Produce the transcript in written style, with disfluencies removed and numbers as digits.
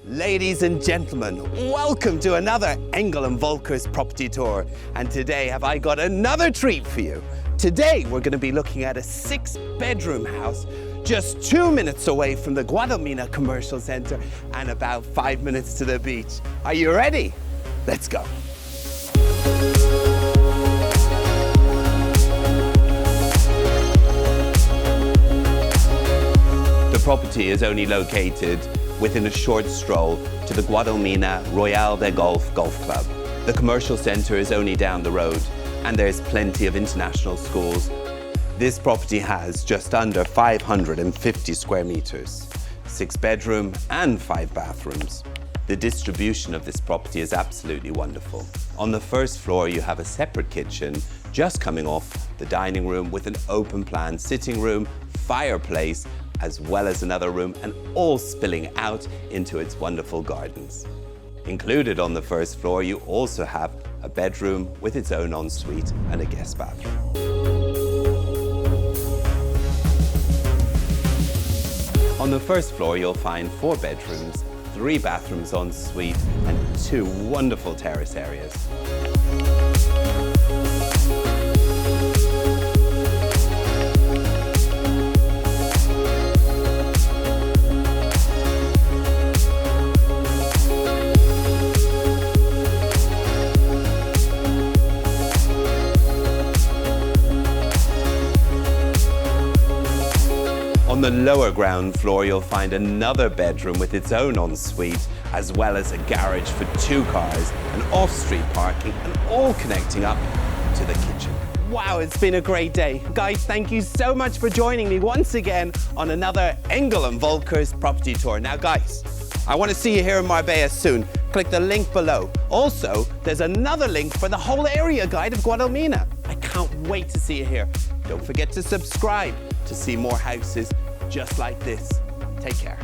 Ladies and gentlemen, welcome to another Engel Völkers property tour. And today have I got another treat for you. Today we're going to be looking at a 6-bedroom house just 2 minutes away from the Guadalmina Commercial Center and about 5 minutes to the beach. Are you ready? Let's go. The property is only located within a short stroll to the Guadalmina Royal de Golf Golf Club. The commercial center is only down the road and there's plenty of international schools. This property has just under 550 square meters, 6-bedroom and 5 bathrooms. The distribution of this property is absolutely wonderful. On the first floor you have a separate kitchen just coming off the dining room with an open plan sitting room, fireplace, as well as another room, and all spilling out into its wonderful gardens. Included on the first floor, you also have a bedroom with its own ensuite and a guest bathroom. On the first floor, you'll find 4 bedrooms, 3 bathrooms en suite, and 2 wonderful terrace areas. On the lower ground floor, you'll find another bedroom with its own ensuite, as well as a garage for 2 cars, an off-street parking, and all connecting up to the kitchen. Wow, it's been a great day. Guys, thank you so much for joining me once again on another Engel Völkers property tour. Now guys, I want to see you here in Marbella soon. Click the link below. Also, there's another link for the whole area guide of Guadalmina. I can't wait to see you here. Don't forget to subscribe to see more houses just like this. Take care.